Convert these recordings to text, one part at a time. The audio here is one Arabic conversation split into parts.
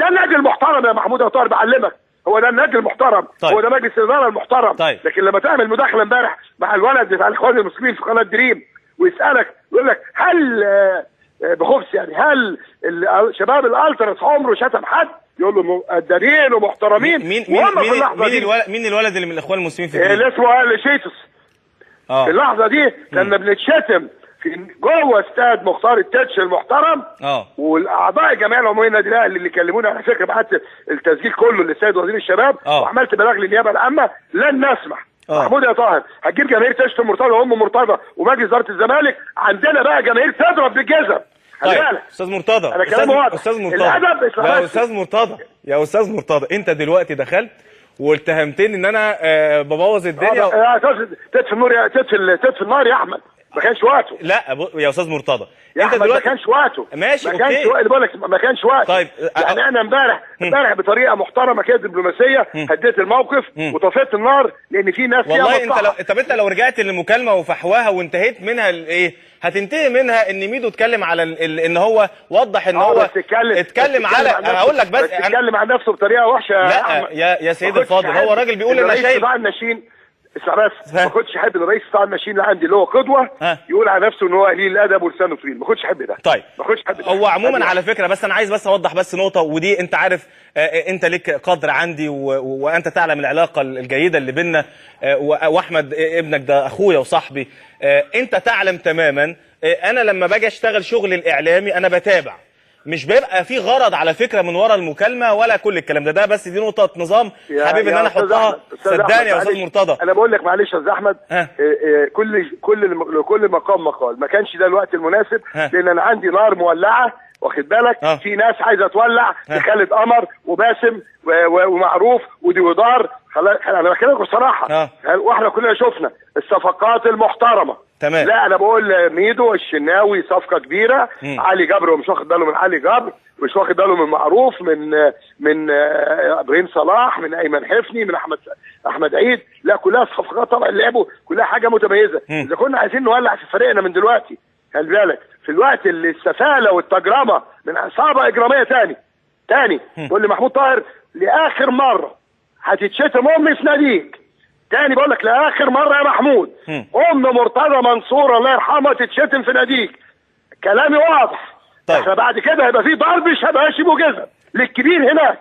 ده النادي المحترم يا محمود يا طاهر، بعلمك، هو ده النادي المحترم. طيب. هو ده مجلس الاداره المحترم. طيب. لكن لما تعمل مداخله امبارح مع الولد بتاع الاخوان المسلمين في قناه دريم ويسالك يقول لك هل بخبث يعني هل شباب الالتراس عمره شتم حد؟ يقول له قدارين ومحترمين. مين الولد اللي من الاخوان المسلمين في اللي اسمه شيتوس. في اللحظه دي كنا بنتشتم في جوه استاد مختار التتش المحترم. والاعضاء الجمعيه العموميه النادي الاهلي اللي كلموني، على فكره بعت التسجيل كله للسيد وزير الشباب وعملت بلاغ للنيابه العامه. لن نسمح. محمود يا طاهر هتجيب جماهير تشتم مرتضى وام مرتضى ومجلس اداره الزمالك، عندنا بقى جماهير تضرب بالجزم. طيب استاذ مرتضى، انا كلامي واضح. استاذ مرتضى يا استاذ مرتضى انت دلوقتي دخلت واتهمتني ان انا ببوظ الدنيا يا استاذ تطفي النور، تطفي النار يا احمد، ما كانش وقته. لا يا استاذ مرتضى انت دلوقتي ما كانش وقته. ماشي ما كانش وقته، بقول لك ما كانش وقته. طيب يعني انا امبارح بطريقه محترمه كده دبلوماسيه هديت الموقف وطفيت النار لان في ناس والله انت لو رجعت للمكالمه وفحواها وانتهيت منها ايه هتنتهي منها ان ميدو اتكلم على ان هو وضح ان هو اتكلم على هقول لك بس اتكلم عن نفسه بطريقه وحشه. لا يا سيدي الفاضل، هو راجل بيقول انا شايف اسمع بس، ما كنتش احب ان رئيس قطاع الناشئين اللي عندي اللي هو قدوه يقول على نفسه ان هو قليل الادب ولسانه طويل، ما كنتش احب ده. طيب ما كنتش احب ده. هو عموما على فكره، بس انا عايز اوضح بس نقطه، ودي انت عارف انت لك قدر عندي وانت تعلم العلاقه الجيده اللي بيننا، واحمد ابنك ده اخويا وصاحبي. انت تعلم تماما انا لما باجي اشتغل شغل الاعلامي انا بتابع، مش بيبقى في غرض على فكره من ورا المكالمه ولا كل الكلام ده بس دي نقطه نظام حبيبي ان انا احطها. صدقني يا استاذ مرتضى، انا بقول لك معلش يا استاذ احمد، كل مقام مقال، ما كانش ده الوقت المناسب لان انا عندي نار مولعه، واخد بالك؟ في ناس عايزه تولع لخالد قمر وباسم ومعروف وديودار. انا بكلمك بصراحه، واحنا كلنا شفنا الصفقات المحترمه. تمام. لا انا بقول ميدو الشناوي صفقه كبيره. علي جبر مش واخد باله من علي جبر، مش واخد باله من معروف، من ابراهيم صلاح، من ايمن حفني، من احمد عيد. لا كلها صفقات طبعا لعبوا، كلها حاجه متميزه. اذا كنا عايزين نولع في فريقنا من دلوقتي، خلي بالك في الوقت اللي السفاله والتجرمه من عصابه اجراميه تاني بقول لي محمود طاهر لاخر مره هتتشتم امي في ناديك تاني، بقول لك لاخر مره يا محمود، ام مرتضى منصور الله يرحمها تتشتم في ناديك. كلامي واضح. طيب. احنا بعد كده هيبقى في ضرب شباشب وجزم للكبير هناك.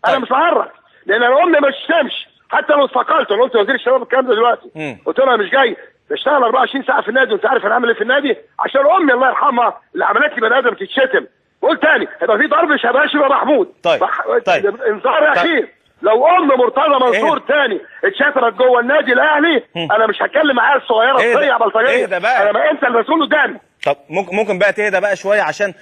انا مش هعرف لان انا امي ما تشتمش حتى لو استقلت. انا قلت وزير الشباب الكلام ده دلوقتي، قلت له انا مش جاي بشتغل 24 ساعه في النادي وانت عارف انا عامل ايه في النادي عشان امي الله يرحمها اللي عملت لي بني ادم تتشتم. قلت تاني هيبقى في ضرب شباشب يا محمود. طيب. انذار اخير. لو مرتضى منصور تاني اتشتمت جوه النادي الاهلي انا مش هتكلم معاها الصغيره الصيع بلطجيه. اهدى بقى، انا ما انت المسؤول قدامي. طب ممكن بقى تهدى بقى شويه عشان